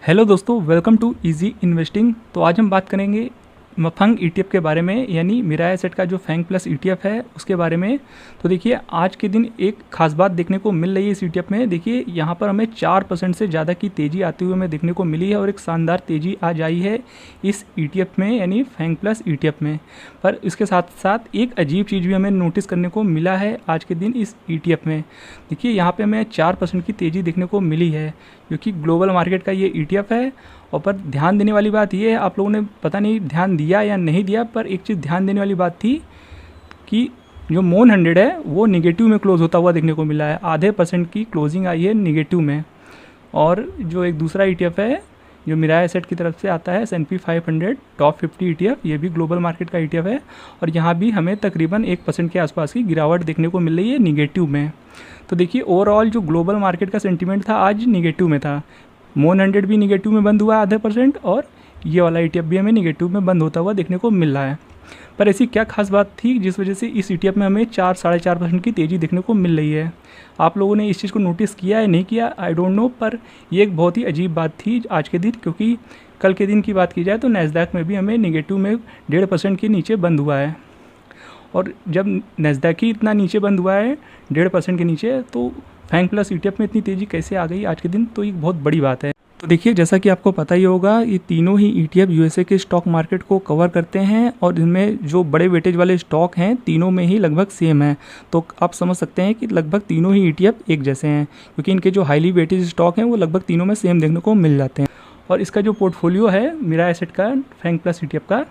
Hello दोस्तों, welcome to easy investing. तो आज हम बात करेंगे मफंग ईटीएफ के बारे में, यानी मिराई एसेट का जो फैंग प्लस ईटीएफ है उसके बारे में। तो देखिए, आज के दिन एक खास बात देखने को मिल रही है इस ईटीएफ में। देखिए, यहाँ पर हमें 4% से ज़्यादा की तेज़ी आती हुई हमें देखने को मिली है और एक शानदार तेज़ी आज आई है इस ईटीएफ में, यानी फैंग प्लस ईटीएफ में। पर इसके साथ साथ एक अजीब चीज़ भी हमें नोटिस करने को मिला है आज के दिन इस ईटीएफ में। देखिए, यहाँ पे हमें 4% की तेज़ी देखने को मिली है, क्योंकि ग्लोबल मार्केट का ये ईटीएफ है। और पर ध्यान देने वाली बात ये है, आप लोगों ने पता नहीं ध्यान दिया या नहीं दिया, पर एक चीज़ ध्यान देने वाली बात थी कि जो मोन 100 है वो निगेटिव में क्लोज होता हुआ देखने को मिला है। आधे % की क्लोजिंग आई है निगेटिव में। और जो एक दूसरा ईटीएफ है जो मिराई एसेट की तरफ से आता है, S&P 500 टॉप 50 ईटीएफ, ये भी ग्लोबल मार्केट का ईटीएफ है। और यहाँ भी हमें तकरीबन 1% के आसपास की गिरावट देखने को मिल रही है निगेटिव में। तो देखिए, ओवरऑल जो ग्लोबल मार्केट का सेंटीमेंट था आज निगेटिव में था। मोन 100 भी निगेटिव में बंद हुआ आधे %, और ये वाला ईटीएफ भी हमें निगेटिव में बंद होता हुआ देखने को मिल रहा है। पर ऐसी क्या खास बात थी जिस वजह से इस ईटीएफ में हमें 4-4.5% की तेज़ी देखने को मिल रही है? आप लोगों ने इस चीज़ को नोटिस किया या नहीं किया, आई डोंट नो, पर ये एक बहुत ही अजीब बात थी आज के दिन। क्योंकि कल के दिन की बात की जाए तो नैस्डैक में भी हमें निगेटिव में 1.5% के नीचे बंद हुआ है। और जब नैस्डैक ही इतना नीचे बंद हुआ है 1.5% के नीचे, तो फैंग प्लस ईटीएफ में इतनी तेज़ी कैसे आ गई आज के दिन, तो एक बहुत बड़ी बात है। तो देखिए, जैसा कि आपको पता ही होगा, ये तीनों ही ईटीएफ यूएसए के स्टॉक मार्केट को कवर करते हैं और इनमें जो बड़े वेटेज वाले स्टॉक हैं तीनों में ही लगभग सेम है। तो आप समझ सकते हैं कि लगभग तीनों ही ईटीएफ एक जैसे हैं, क्योंकि इनके जो हाईली वेटेज स्टॉक हैं वो लगभग तीनों में सेम देखने को मिल जाते हैं। और इसका जो पोर्टफोलियो है मिराई एसेट का फैंग प्लस ईटीएफ का,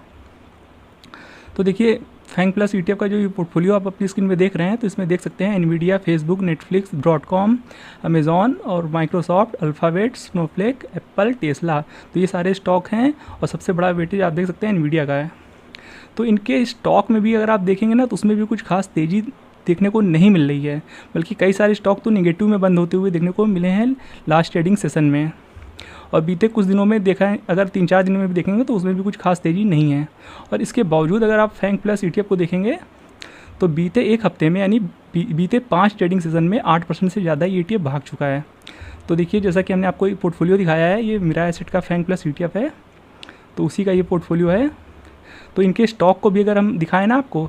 तो देखिए, फैंग प्लस ईटीएफ का जो ये पोर्टफोलियो आप अपनी स्क्रीन में देख रहे हैं, तो इसमें देख सकते हैं Nvidia, Facebook, Netflix, Broadcom, Amazon और Microsoft, Alphabet, Snowflake, Apple, Tesla. तो ये सारे स्टॉक हैं और सबसे बड़ा वेटेज आप देख सकते हैं एनवीडिया का है। तो इनके स्टॉक में भी अगर आप देखेंगे ना, तो उसमें भी कुछ खास तेज़ी देखने को नहीं मिल रही है, बल्कि कई सारे स्टॉक तो निगेटिव में बंद होते हुए देखने को मिले हैं लास्ट ट्रेडिंग सेशन में। और बीते कुछ दिनों में देखा है, अगर 3-4 दिनों में भी देखेंगे तो उसमें भी कुछ खास तेज़ी नहीं है। और इसके बावजूद अगर आप फैंग प्लस ईटीएफ को देखेंगे तो बीते एक हफ्ते में, यानी बीते 5 ट्रेडिंग सीजन में 8% से ज़्यादा ये ईटीएफ भाग चुका है। तो देखिए, जैसा कि हमने आपको ये पोर्टफोलियो दिखाया है, ये मिराई एसेट का फैंग प्लस ईटीएफ है, तो उसी का ये पोर्टफोलियो है। तो इनके स्टॉक को भी अगर हम दिखाएं ना आपको,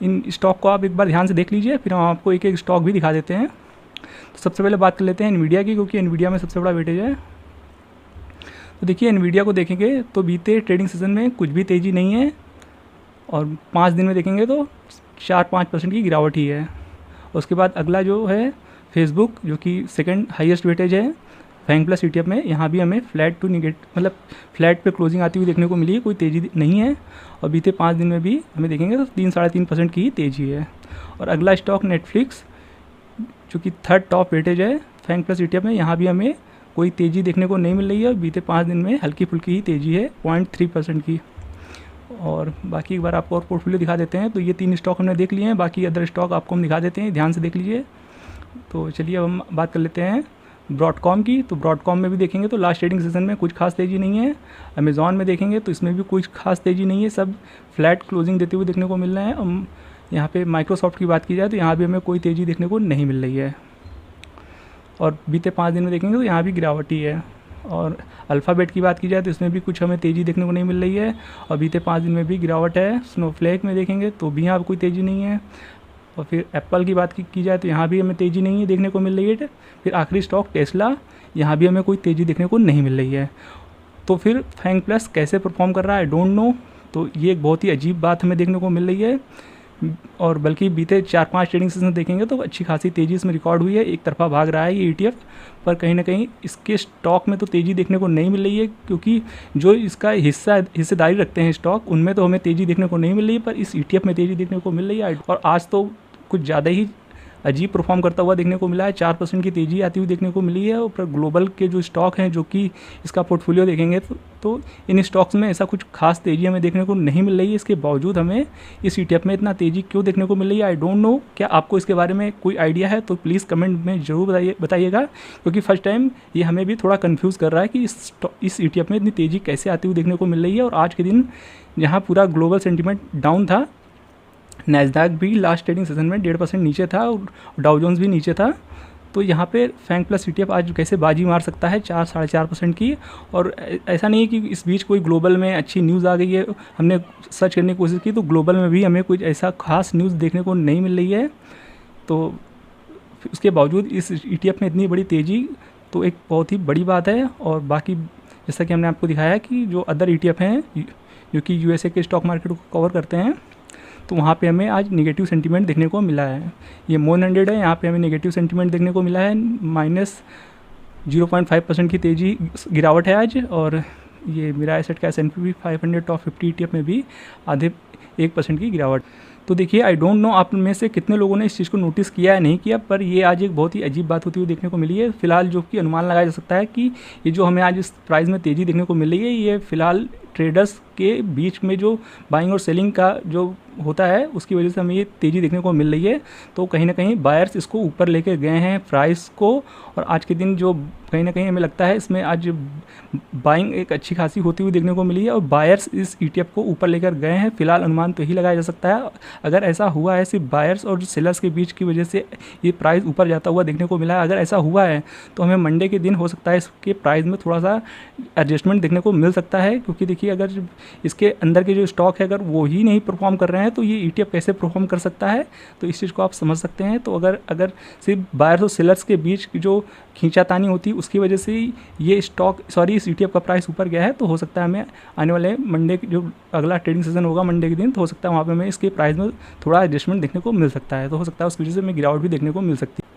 इन स्टॉक को आप एक बार ध्यान से देख लीजिए, फिर हम आपको एक एक स्टॉक भी दिखा देते हैं। तो सबसे पहले बात कर लेते हैं एनवीडिया की, क्योंकि एनवीडिया में सबसे बड़ा वेटेज है। तो देखिए, एनवीडिया को देखेंगे तो बीते ट्रेडिंग सीजन में कुछ भी तेज़ी नहीं है, और 5 दिन में देखेंगे तो 4-5% की गिरावट ही है। उसके बाद अगला जो है फेसबुक, जो कि सेकंड हाईएस्ट वेटेज है फैंग प्लस ईटीएफ में, यहाँ भी हमें फ्लैट टू मतलब फ्लैट पे क्लोजिंग आती हुई देखने को मिली है, कोई तेज़ी नहीं है। और बीते 5 दिन में भी हमें देखेंगे तो 3-3.5% की ही तेज़ी है। और अगला स्टॉक नेटफ्लिक्स, जो कि थर्ड टॉप वेटेज है फैंग प्लस ईटीएफ में, यहाँ भी हमें कोई तेज़ी देखने को नहीं मिल रही है। और बीते 5 दिन में हल्की फुल्की ही तेज़ी है 0.3% की। और बाकी एक बार आपको और पोर्टफोलियो दिखा देते हैं। तो ये 3 स्टॉक हमने देख लिए हैं, बाकी अदर स्टॉक आपको हम दिखा देते हैं, ध्यान से देख लीजिए। तो चलिए अब हम बात कर लेते हैं ब्रॉडकॉम की। तो ब्रॉडकॉम में भी देखेंगे तो लास्ट ट्रेडिंग सेशन में कुछ खास तेज़ी नहीं है। अमेज़ॉन में देखेंगे तो इसमें भी कुछ खास तेज़ी नहीं है, सब फ्लैट क्लोजिंग देते हुए देखने को मिल रहे हैं। यहाँ पे माइक्रोसॉफ्ट की बात की जाए तो यहाँ भी हमें कोई तेज़ी देखने को नहीं मिल रही है। और बीते 5 दिन में देखेंगे तो यहाँ भी गिरावट ही है। और अल्फ़ाबेट की बात की जाए तो इसमें भी कुछ हमें तेज़ी देखने को नहीं मिल रही है, और बीते 5 दिन में भी गिरावट है। स्नोफ्लेक में देखेंगे तो भी यहाँ कोई तेज़ी नहीं है। और फिर एप्पल की बात की जाए तो यहाँ भी हमें तेज़ी नहीं है देखने को मिल रही है। फिर आखिरी स्टॉक टेस्ला, यहाँ भी हमें कोई तेज़ी देखने को नहीं मिल रही है। तो फिर फैंग प्लस कैसे परफॉर्म कर रहा है, आई डोंट नो। तो ये एक बहुत ही अजीब बात हमें देखने को मिल रही है। और बल्कि बीते 4-5 ट्रेडिंग सेशन देखेंगे तो अच्छी खासी तेज़ी इसमें रिकॉर्ड हुई है, एक तरफा भाग रहा है ये ईटीएफ। पर कहीं ना कहीं इसके स्टॉक में तो तेज़ी देखने को नहीं मिल रही है, क्योंकि जो इसका हिस्सेदारी रखते हैं स्टॉक, उनमें तो हमें तेज़ी देखने को नहीं मिल रही है, पर इस ईटीएफ में तेज़ी देखने को मिल रही है। और आज तो कुछ ज़्यादा ही अजीब परफॉर्म करता हुआ देखने को मिला है, 4% की तेज़ी आती हुई देखने को मिली है। और ग्लोबल के जो स्टॉक हैं, जो कि इसका पोर्टफोलियो देखेंगे तो इन स्टॉक्स में ऐसा कुछ खास तेज़ी हमें देखने को नहीं मिल रही है। इसके बावजूद हमें इस ईटीएफ में इतना तेज़ी क्यों देखने को मिल रही है, आई डोंट नो। क्या आपको इसके बारे में कोई आइडिया है तो प्लीज़ कमेंट में ज़रूर बताइएगा, क्योंकि फर्स्ट टाइम ये हमें भी थोड़ा कन्फ्यूज़ कर रहा है कि इस ईटीएफ में इतनी तेज़ी कैसे आती हुई देखने को मिल रही है। और आज के दिन जहाँ पूरा ग्लोबल सेंटीमेंट डाउन था, नैस्डैक भी लास्ट ट्रेडिंग सेशन में 1.5% नीचे था और डाउ जोन्स भी नीचे था, तो यहाँ पे फैंग प्लस ETF आज कैसे बाजी मार सकता है 4-4.5% की। और ऐसा नहीं है कि इस बीच कोई ग्लोबल में अच्छी न्यूज़ आ गई है, हमने सर्च करने की कोशिश की तो ग्लोबल में भी हमें कुछ ऐसा खास न्यूज़ देखने को नहीं मिल रही है। तो उसके बावजूद इस ETF में इतनी बड़ी तेज़ी तो एक बहुत ही बड़ी बात है। और बाकी जैसा कि हमने आपको दिखाया कि जो अदर ETF हैं जो कि USA के स्टॉक मार्केट को कवर करते हैं, तो वहाँ पे हमें आज नेगेटिव सेंटीमेंट देखने को मिला है। ये मोन 100 है, यहाँ पे हमें नेगेटिव सेंटीमेंट देखने को मिला है, -0.5% की तेज़ी गिरावट है आज। और ये मिराई एसेट का S&P 500 टॉप 50 ETF में भी आधे 1% की गिरावट। तो देखिए, आई डोंट नो आप में से कितने लोगों ने इस चीज़ को नोटिस किया है नहीं किया, पर ये आज एक बहुत ही अजीब बात होती हुई देखने को मिली है। फिलहाल जो कि अनुमान लगाया जा सकता है कि ये जो हमें आज इस प्राइस में तेज़ी देखने को मिल रही है, ये फिलहाल ट्रेडर्स के बीच में जो बाइंग और सेलिंग का जो होता है उसकी वजह से हमें ये तेज़ी देखने को मिल रही है। तो कहीं ना कहीं बायर्स इसको ऊपर लेके गए हैं प्राइस को, और आज के दिन जो कहीं ना कहीं हमें लगता है इसमें आज बाइंग एक अच्छी खासी होती हुई देखने को मिली है और बायर्स इस ETF को ऊपर लेकर गए हैं। फिलहाल अनुमान तो यही लगाया जा सकता है। अगर ऐसा हुआ है सिर्फ बायर्स और सेलर्स के बीच की वजह से ये प्राइस ऊपर जाता हुआ देखने को मिला है, अगर ऐसा हुआ है तो हमें मंडे के दिन हो सकता है इसके प्राइस में थोड़ा सा एडजस्टमेंट देखने को मिल सकता है। क्योंकि देखिए, अगर इसके अंदर के जो स्टॉक है अगर वो ही नहीं परफॉर्म कर रहे हैं तो ये ETF कैसे परफॉर्म कर सकता है, तो इस चीज़ को आप समझ सकते हैं। तो अगर सिर्फ बायर्स और सेलर्स के बीच जो खींचातानी होती है उसकी वजह से ये इस ETF का प्राइस ऊपर गया है, तो हो सकता है हमें आने वाले मंडे जो अगला ट्रेडिंग सेशन होगा मंडे के दिन, तो हो सकता है वहाँ पे हमें इसके प्राइस में थोड़ा एडजस्टमेंट देखने को मिल सकता है। तो हो सकता है उस वजह से हमें गिरावट भी देखने को मिल सकती है।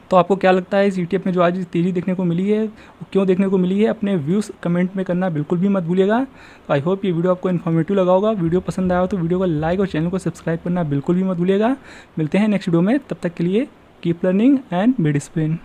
तो आपको क्या लगता है इस ETF में जो आज तेज़ी देखने को मिली है वो क्यों देखने को मिली है? अपने व्यूज़ कमेंट में करना बिल्कुल भी मत भूलिएगा। तो आई होप ये वीडियो आपको इन्फॉर्मेटिव लगा होगा। वीडियो पसंद आया हो तो वीडियो को लाइक और चैनल को सब्सक्राइब करना बिल्कुल भी मत भूलिएगा। मिलते हैं नेक्स्ट वीडियो में, तब तक के लिए keep learning and be discipline.